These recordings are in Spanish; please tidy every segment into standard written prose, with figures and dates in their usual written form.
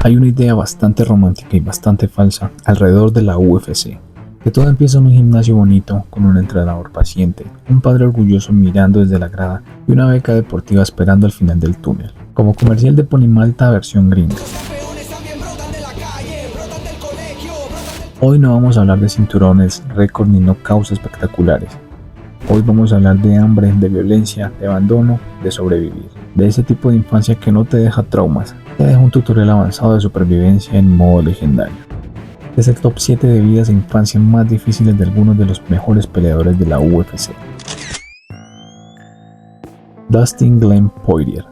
Hay una idea bastante romántica y bastante falsa alrededor de la UFC. Que todo empieza en un gimnasio bonito, con un entrenador paciente, un padre orgulloso mirando desde la grada y una beca deportiva esperando al final del túnel. Como comercial de Ponimalta versión gringa. Hoy no vamos a hablar de cinturones, récords ni knockouts espectaculares. Hoy vamos a hablar de hambre, de violencia, de abandono, de sobrevivir. De ese tipo de infancia que no te deja traumas, te deja un tutorial avanzado de supervivencia en modo legendario. Es el top 7 de vidas e infancia más difíciles de algunos de los mejores peleadores de la UFC. Dustin Glenn Poirier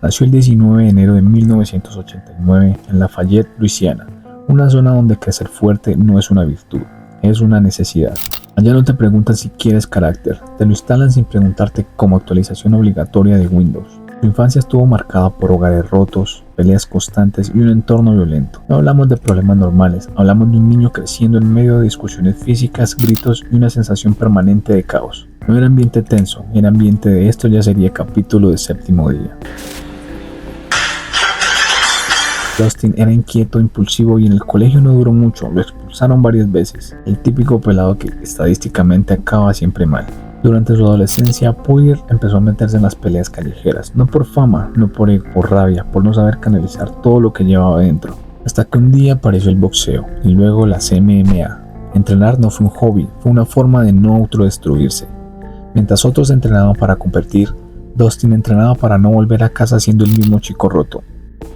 nació el 19 de enero de 1989 en Lafayette, Luisiana, una zona donde crecer fuerte no es una virtud, es una necesidad. Allá no te preguntan si quieres carácter, te lo instalan sin preguntarte como actualización obligatoria de Windows. Su infancia estuvo marcada por hogares rotos, peleas constantes y un entorno violento. No hablamos de problemas normales, hablamos de un niño creciendo en medio de discusiones físicas, gritos y una sensación permanente de caos. No era ambiente tenso, era ambiente de esto ya sería capítulo de séptimo día. Dustin era inquieto, impulsivo y en el colegio no duró mucho, lo expulsaron varias veces. El típico pelado que estadísticamente acaba siempre mal. Durante su adolescencia, Poirier empezó a meterse en las peleas callejeras, no por fama, no por ego, por rabia, por no saber canalizar todo lo que llevaba dentro. Hasta que un día apareció el boxeo y luego las MMA. Entrenar no fue un hobby, fue una forma de no autodestruirse. Mientras otros entrenaban para competir, Dustin entrenaba para no volver a casa siendo el mismo chico roto.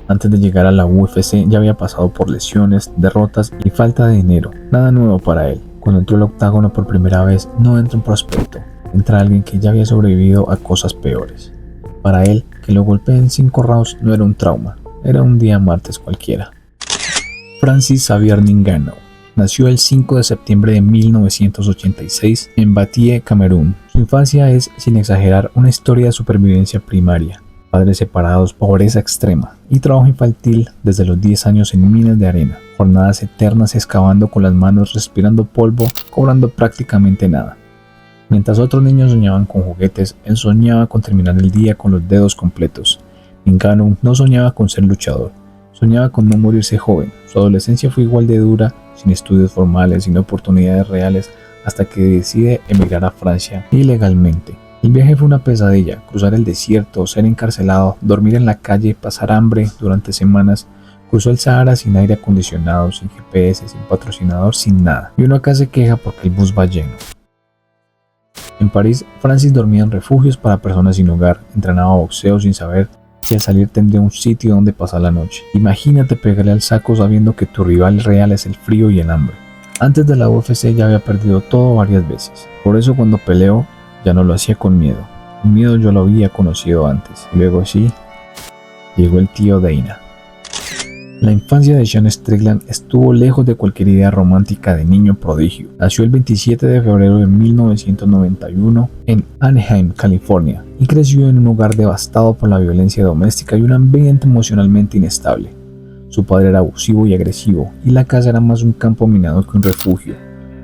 Antes de llegar a la UFC ya había pasado por lesiones, derrotas y falta de dinero, nada nuevo para él. Cuando entró al octágono por primera vez, no entra un prospecto, entra alguien que ya había sobrevivido a cosas peores. Para él, que lo golpeen 5 rounds no era un trauma, era un día martes cualquiera. Francis Xavier Ngannou nació el 5 de septiembre de 1986 en Batie, Camerún. Su infancia es, sin exagerar, una historia de supervivencia primaria. Padres separados, pobreza extrema y trabajo infantil desde los 10 años en minas de arena, jornadas eternas excavando con las manos, respirando polvo, cobrando prácticamente nada. Mientras otros niños soñaban con juguetes, él soñaba con terminar el día con los dedos completos. Ngannou no soñaba con ser luchador, soñaba con no morirse joven. Su adolescencia fue igual de dura, sin estudios formales, sin oportunidades reales, hasta que decide emigrar a Francia ilegalmente. El viaje fue una pesadilla, cruzar el desierto, ser encarcelado, dormir en la calle, pasar hambre durante semanas. Cruzó el Sahara sin aire acondicionado, sin GPS, sin patrocinador, sin nada. Y uno acá se queja porque el bus va lleno. En París, Francis dormía en refugios para personas sin hogar, entrenaba boxeo sin saber si al salir tendría un sitio donde pasar la noche. Imagínate pegarle al saco sabiendo que tu rival real es el frío y el hambre. Antes de la UFC ya había perdido todo varias veces. Por eso cuando peleó, ya no lo hacía con miedo. El miedo yo lo había conocido antes. Luego sí, llegó el tío Dana. La infancia de Sean Strickland estuvo lejos de cualquier idea romántica de niño prodigio. Nació el 27 de febrero de 1991 en Anaheim, California, y creció en un hogar devastado por la violencia doméstica y un ambiente emocionalmente inestable. Su padre era abusivo y agresivo, y la casa era más un campo minado que un refugio.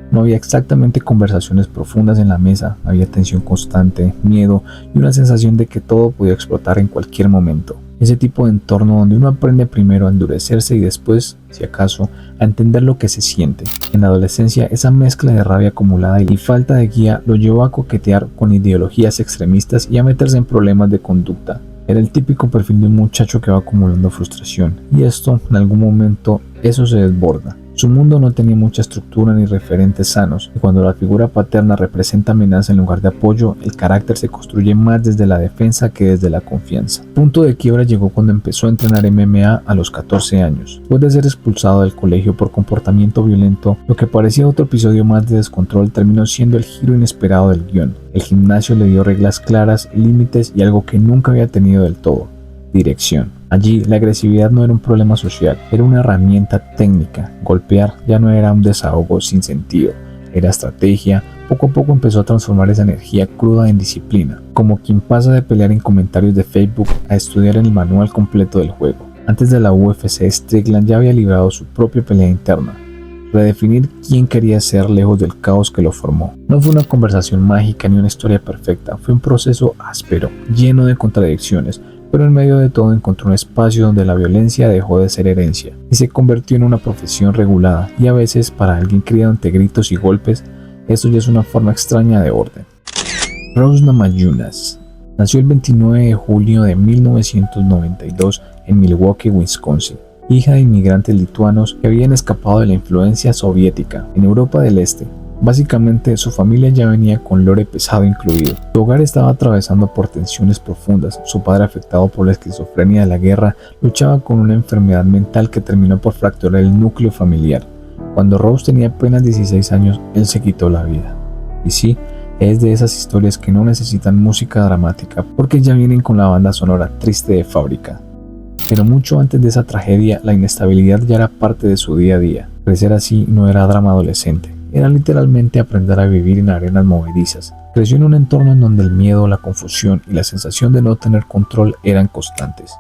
No había exactamente conversaciones profundas en la mesa, había tensión constante, miedo y una sensación de que todo podía explotar en cualquier momento. Ese tipo de entorno donde uno aprende primero a endurecerse y después, si acaso, a entender lo que se siente. En la adolescencia, esa mezcla de rabia acumulada y falta de guía lo llevó a coquetear con ideologías extremistas y a meterse en problemas de conducta. Era el típico perfil de un muchacho que va acumulando frustración, y esto, en algún momento, eso se desborda. Su mundo no tenía mucha estructura ni referentes sanos, y cuando la figura paterna representa amenaza en lugar de apoyo, el carácter se construye más desde la defensa que desde la confianza. Punto de quiebra llegó cuando empezó a entrenar MMA a los 14 años. Después de ser expulsado del colegio por comportamiento violento, lo que parecía otro episodio más de descontrol terminó siendo el giro inesperado del guión. El gimnasio le dio reglas claras, límites y algo que nunca había tenido del todo: dirección. Allí la agresividad no era un problema social, era una herramienta técnica. Golpear ya no era un desahogo sin sentido, era estrategia. Poco a poco empezó a transformar esa energía cruda en disciplina, como quien pasa de pelear en comentarios de Facebook a estudiar en el manual completo del juego. Antes de la UFC, Strickland ya había librado su propia pelea interna. Redefinir quién quería ser lejos del caos que lo formó. No fue una conversación mágica ni una historia perfecta, fue un proceso áspero, lleno de contradicciones, pero en medio de todo encontró un espacio donde la violencia dejó de ser herencia y se convirtió en una profesión regulada, y a veces para alguien criado entre gritos y golpes, esto ya es una forma extraña de orden. Rose Namajunas nació el 29 de julio de 1992 en Milwaukee, Wisconsin, hija de inmigrantes lituanos que habían escapado de la influencia soviética en Europa del Este. Básicamente, su familia ya venía con lore pesado incluido. Su hogar estaba atravesando por tensiones profundas. Su padre, afectado por la esquizofrenia de la guerra, luchaba con una enfermedad mental que terminó por fracturar el núcleo familiar. Cuando Rose tenía apenas 16 años, él se quitó la vida. Y sí, es de esas historias que no necesitan música dramática porque ya vienen con la banda sonora triste de fábrica. Pero mucho antes de esa tragedia, la inestabilidad ya era parte de su día a día. Crecer así no era drama adolescente. Era literalmente aprender a vivir en arenas movedizas. Creció en un entorno en donde el miedo, la confusión y la sensación de no tener control eran constantes.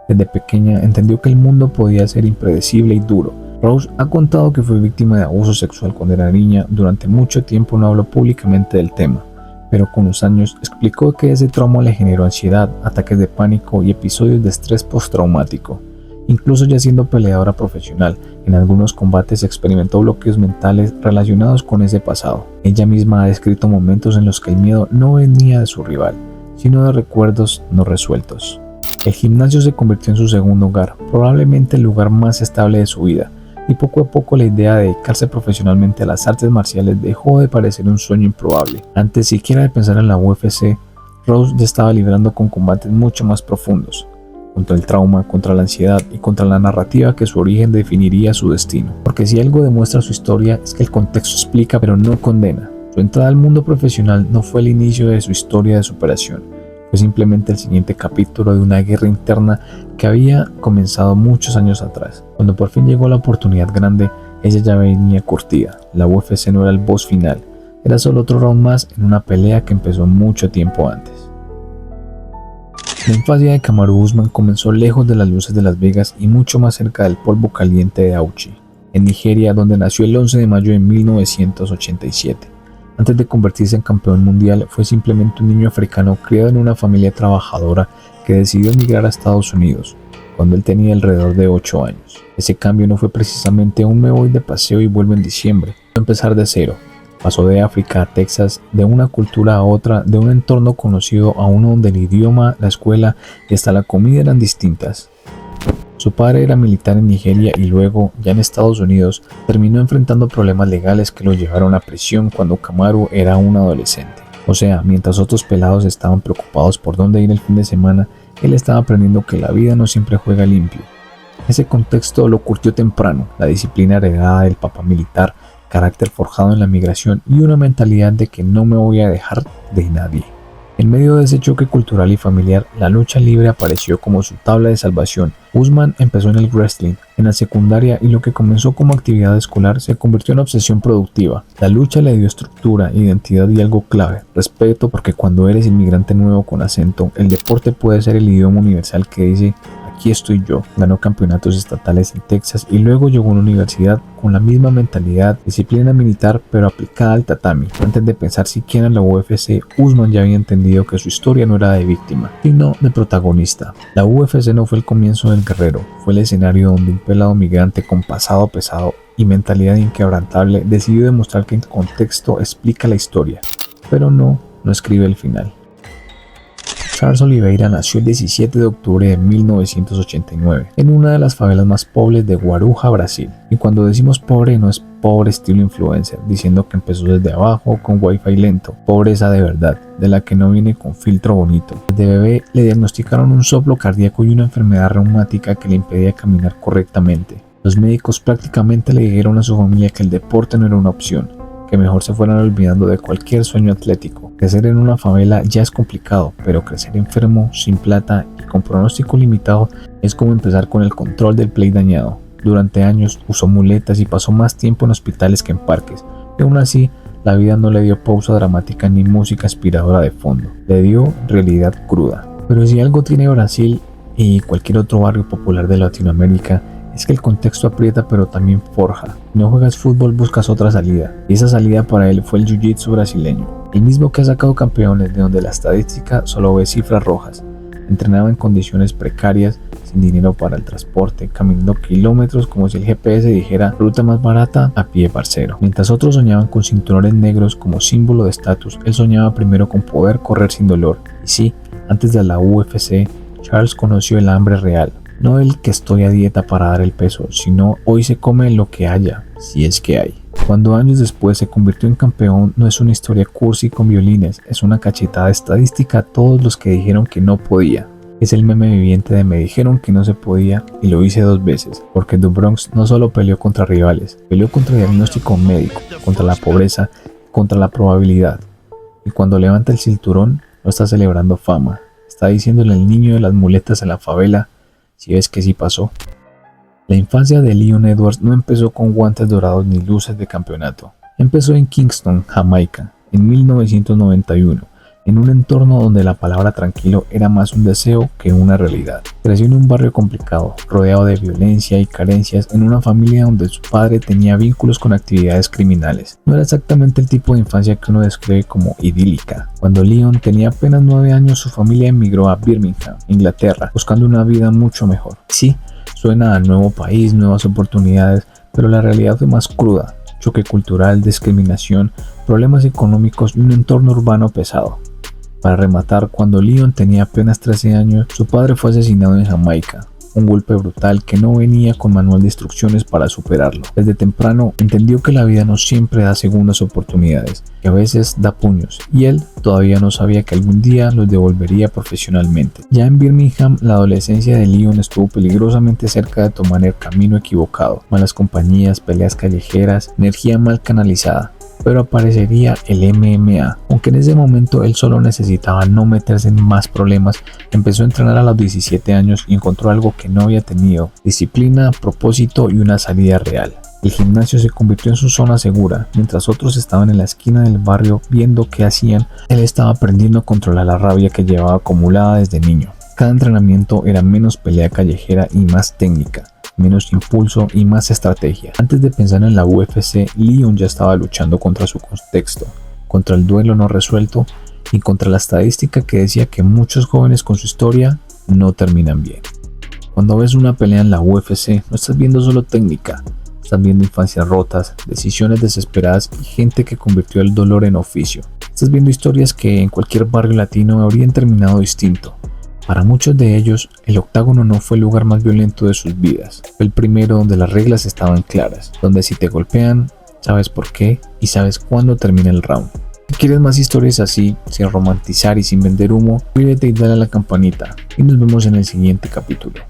Desde pequeña entendió que el mundo podía ser impredecible y duro. Rose ha contado que fue víctima de abuso sexual cuando era niña. Durante mucho tiempo no habló públicamente del tema, pero con los años explicó que ese trauma le generó ansiedad, ataques de pánico y episodios de estrés postraumático. Incluso ya siendo peleadora profesional, en algunos combates experimentó bloqueos mentales relacionados con ese pasado. Ella misma ha descrito momentos en los que el miedo no venía de su rival, sino de recuerdos no resueltos. El gimnasio se convirtió en su segundo hogar, probablemente el lugar más estable de su vida, y poco a poco la idea de dedicarse profesionalmente a las artes marciales dejó de parecer un sueño improbable. Antes siquiera de pensar en la UFC, Rose ya estaba librando con combates mucho más profundos, contra el trauma, contra la ansiedad y contra la narrativa que su origen definiría su destino. Porque si algo demuestra su historia es que el contexto explica pero no condena. Su entrada al mundo profesional no fue el inicio de su historia de superación, fue simplemente el siguiente capítulo de una guerra interna que había comenzado muchos años atrás. Cuando por fin llegó la oportunidad grande, ella ya venía curtida. La UFC no era el boss final, era solo otro round más en una pelea que empezó mucho tiempo antes. La infancia de Kamaru Usman comenzó lejos de las luces de Las Vegas y mucho más cerca del polvo caliente de Auchi, en Nigeria, donde nació el 11 de mayo de 1987. Antes de convertirse en campeón mundial, fue simplemente un niño africano criado en una familia trabajadora que decidió emigrar a Estados Unidos cuando él tenía alrededor de 8 años. Ese cambio no fue precisamente un me voy de paseo y vuelvo en diciembre, fue empezar de cero. Pasó de África a Texas, de una cultura a otra, de un entorno conocido a uno donde el idioma, la escuela y hasta la comida eran distintas. Su padre era militar en Nigeria y luego, ya en Estados Unidos, terminó enfrentando problemas legales que lo llevaron a prisión cuando Kamaru era un adolescente. O sea, mientras otros pelados estaban preocupados por dónde ir el fin de semana, él estaba aprendiendo que la vida no siempre juega limpio. Ese contexto lo curtió temprano, la disciplina heredada del papá militar, carácter forjado en la migración y una mentalidad de que no me voy a dejar de nadie. En medio de ese choque cultural y familiar, la lucha libre apareció como su tabla de salvación. Usman empezó en el wrestling, en la secundaria, y lo que comenzó como actividad escolar se convirtió en obsesión productiva. La lucha le dio estructura, identidad y algo clave: respeto, porque cuando eres inmigrante nuevo con acento, el deporte puede ser el idioma universal que dice aquí estoy yo. Ganó campeonatos estatales en Texas y luego llegó a una universidad con la misma mentalidad, disciplina militar pero aplicada al tatami. Antes de pensar siquiera en la UFC, Usman ya había entendido que su historia no era de víctima, sino de protagonista. La UFC no fue el comienzo del guerrero, fue el escenario donde un pelado migrante con pasado pesado y mentalidad inquebrantable decidió demostrar que el contexto explica la historia, pero no escribe el final. Charles Oliveira nació el 17 de octubre de 1989 en una de las favelas más pobres de Guarujá, Brasil. Y cuando decimos pobre, no es pobre estilo influencer, diciendo que empezó desde abajo con wifi lento. Pobreza de verdad, de la que no viene con filtro bonito. Desde bebé le diagnosticaron un soplo cardíaco y una enfermedad reumática que le impedía caminar correctamente. Los médicos prácticamente le dijeron a su familia que el deporte no era una opción, que mejor se fueran olvidando de cualquier sueño atlético. Crecer en una favela ya es complicado, pero crecer enfermo, sin plata y con pronóstico limitado es como empezar con el control del Play dañado. Durante años usó muletas y pasó más tiempo en hospitales que en parques, y aún así la vida no le dio pausa dramática ni música inspiradora de fondo, le dio realidad cruda. Pero si algo tiene Brasil y cualquier otro barrio popular de Latinoamérica, es que el contexto aprieta pero también forja. Si no juegas fútbol, buscas otra salida, y esa salida para él fue el jiu-jitsu brasileño, el mismo que ha sacado campeones de donde la estadística solo ve cifras rojas. Entrenaba en condiciones precarias, sin dinero para el transporte, caminando kilómetros como si el GPS dijera ruta más barata a pie parcero. Mientras otros soñaban con cinturones negros como símbolo de estatus, él soñaba primero con poder correr sin dolor. Y sí, antes de la UFC, Charles conoció el hambre real. No el que estoy a dieta para dar el peso, sino hoy se come lo que haya, si es que hay. Cuando años después se convirtió en campeón, no es una historia cursi con violines, es una cachetada estadística a todos los que dijeron que no podía. Es el meme viviente de me dijeron que no se podía y lo hice 2 veces, porque The Bronx no solo peleó contra rivales, peleó contra el diagnóstico médico, contra la pobreza, contra la probabilidad. Y cuando levanta el cinturón, no está celebrando fama, está diciéndole al niño de las muletas en la favela, si ves que sí pasó. La infancia de Leon Edwards no empezó con guantes dorados ni luces de campeonato. Empezó en Kingston, Jamaica, en 1991, en un entorno donde la palabra tranquilo era más un deseo que una realidad. Creció en un barrio complicado, rodeado de violencia y carencias, en una familia donde su padre tenía vínculos con actividades criminales. No era exactamente el tipo de infancia que uno describe como idílica. Cuando Leon tenía apenas 9 años, su familia emigró a Birmingham, Inglaterra, buscando una vida mucho mejor. Sí, suena a nuevo país, nuevas oportunidades, pero la realidad fue más cruda. Choque cultural, discriminación, problemas económicos y un entorno urbano pesado. Para rematar, cuando Leon tenía apenas 13 años, su padre fue asesinado en Jamaica. Un golpe brutal que no venía con manual de instrucciones para superarlo. Desde temprano entendió que la vida no siempre da segundas oportunidades, que a veces da puños, y él todavía no sabía que algún día los devolvería profesionalmente. Ya en Birmingham, la adolescencia de Leon estuvo peligrosamente cerca de tomar el camino equivocado. Malas compañías, peleas callejeras, energía mal canalizada. Pero aparecería el MMA. Aunque en ese momento él solo necesitaba no meterse en más problemas, empezó a entrenar a los 17 años y encontró algo que no había tenido: disciplina, propósito y una salida real. El gimnasio se convirtió en su zona segura. Mientras otros estaban en la esquina del barrio viendo qué hacían, él estaba aprendiendo a controlar la rabia que llevaba acumulada desde niño. Cada entrenamiento era menos pelea callejera y más técnica, menos impulso y más estrategia. Antes de pensar en la UFC, Leon ya estaba luchando contra su contexto, contra el duelo no resuelto y contra la estadística que decía que muchos jóvenes con su historia no terminan bien. Cuando ves una pelea en la UFC, no estás viendo solo técnica, estás viendo infancias rotas, decisiones desesperadas y gente que convirtió el dolor en oficio. Estás viendo historias que en cualquier barrio latino habrían terminado distinto. Para muchos de ellos, el octágono no fue el lugar más violento de sus vidas. Fue el primero donde las reglas estaban claras, donde si te golpean, sabes por qué y sabes cuándo termina el round. Si quieres más historias así, sin romantizar y sin vender humo, suscríbete y dale a la campanita. Y nos vemos en el siguiente capítulo.